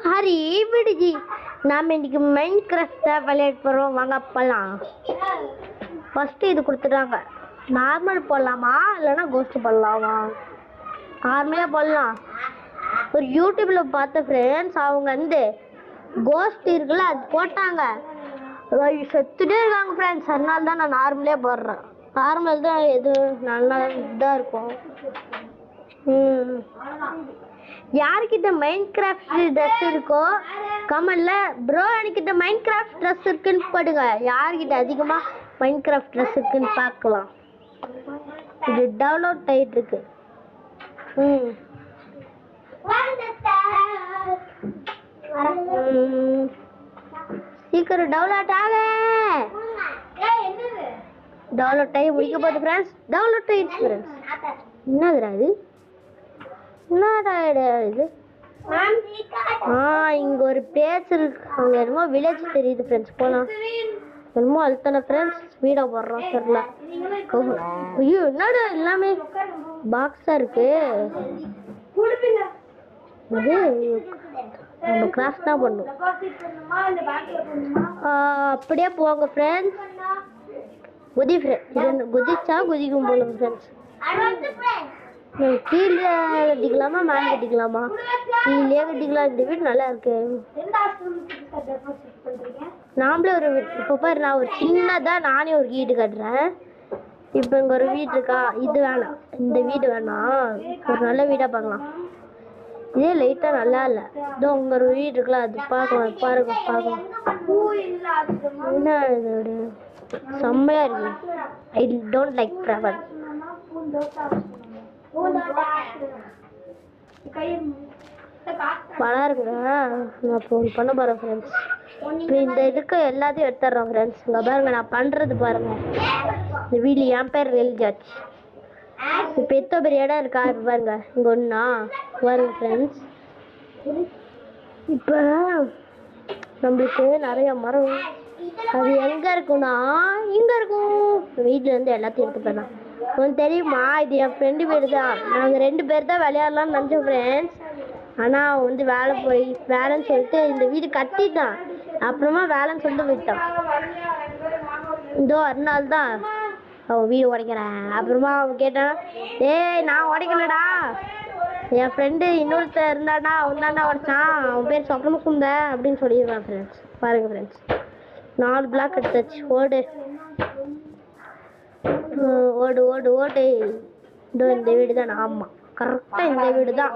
ஹரி விடுஜி, நாம் இன்னைக்கு mind craft விளையாட போகிறோம். வாங்க போகலாம். ஃபஸ்ட்டு இது கொடுத்துட்டாங்க. நார்மல் போடலாமா இல்லைன்னா கோஸ்ட் போடலாமா? நார்மலாக போடலாம். ஒரு யூடியூப்பில் பார்த்த ஃப்ரெண்ட்ஸ், அவங்க வந்து கோஸ்ட் இருக்குல்ல அது போட்டாங்க. செத்துட்டே இருக்காங்க ஃப்ரெண்ட்ஸ். அதனால தான் நான் நார்மலே போடுறேன். நார்மல் தான் எது நல்லா இதாக இருக்கும். யாருக்கிட்ட மைண்ட் கிராஃப்ட் ட்ரெஸ் இருக்கோ கமெண்ட்ல ப்ரோ எனக்கிட்ட மைண்ட் கிராஃப்ட் ட்ரெஸ் இருக்குன்னு போடுங்க. யார்கிட்ட அதிகமாக மைண்ட் கிராஃப்ட் ட்ரெஸ் இருக்குன்னு பார்க்கலாம். இது டவுன்லோட் ஆகிட்டு இருக்கு. சீக்கிரம் டவுன்லோட் ஆக. டவுன்லோட் ஆகி முடிக்க போகுது ஃப்ரெண்ட்ஸ். டவுன்லோட் ஆகிடுச்சு ஃப்ரெண்ட்ஸ். என்னதுடா இது? என்னடா இது? இங்கே ஒரு பிளேஸ் இருக்கு. அங்கே என்னமோ வில்லேஜ் தெரியுது ஃப்ரெண்ட்ஸ். போகலாம். என்னமோ அழுத்தான ஃப்ரெண்ட்ஸ். வீடாக போடுறோம் சரில. ஐயோ என்னடா எல்லாமே பாக்ஸாக இருக்கு. இது நம்ம கிராஃப்ட் தான் பண்ணும். அப்படியே போங்க ஃப்ரெண்ட்ஸ். குதிச்சா குதிக்கும் போல ஃப்ரெண்ட்ஸ். கீழே கட்டிக்கலாமா மேலே கட்டிக்கலாமா? கீழே கட்டிக்கலாம். இந்த வீடு நல்லா இருக்கு. நாமளே ஒரு வீடு இப்போ பாரு, நான் ஒரு சின்னதாக நானே ஒரு வீடு கட்டுறேன். இப்போ இங்கே ஒரு வீடு இருக்கா? இது வேணாம், இந்த வீடு வேணாம். ஒரு நல்ல வீடாக பார்க்கலாம். இதே லைட்டாக நல்லா இல்லை. இதோ உங்க ஒரு வீடு இருக்குல்ல அது பார்க்கலாம். பார்க்கலாம். என்ன இது செம்மையாக இருக்கு. I don't like travel. பணம் இருக்குங்க. நான் இப்போ ஒன்று பண்ண போகிறேன் ஃப்ரெண்ட்ஸ். இப்போ இந்த இதுக்கு எல்லாத்தையும் எடுத்துட்றோம் ஃப்ரெண்ட்ஸ். இங்கே பாருங்க நான் பண்ணுறது பாருங்கள். இந்த வீடு என் பேர் ரெல்ஜாச். இப்போ எத்தோ பெரிய இடம் இருக்கா? இப்போ பாருங்க இங்கே ஒன்றா பாருங்க ஃப்ரெண்ட்ஸ். இப்போ நம்மளுக்கு நிறைய மரம் அது எங்கே இருக்குன்னா இங்கே இருக்கும். வீட்டிலேருந்து எல்லாத்தையும் எடுத்து போயிடலாம். உங்களுக்கு தெரியுமா, இது என் ஃப்ரெண்டு வீடு தான். நாங்கள் 2 பேர் தான் விளையாடலாம்னு நினச்சோம் ஃப்ரெண்ட்ஸ். ஆனால் அவன் வந்து வேலைன்னு சொல்லிட்டு இந்த வீடு கட்டிட்டான். அப்புறமா வேலைன்னு சொல்லிட்டு விட்டான். இதோ அதனால தான் அவன் வீடு உடைக்கிறேன். அப்புறமா அவன் கேட்டான், ஏய் நான் உடைக்கலடா, என் ஃப்ரெண்டு இன்னொருத்தர் இருந்தாடா, அவன் தாண்டா உடைச்சான், அவன் பேர் சொக்கமுக்குந்த அப்படின்னு சொல்லிடுவான் ஃப்ரெண்ட்ஸ். பாருங்கள் ஃப்ரெண்ட்ஸ் 4 பிளாக் எடுத்தாச்சு. ஓடு ஓடு ஓடு ஓடு. இதோ இந்த வீடு தான். ஆமாம் கரெக்டாக இந்த வீடு தான்.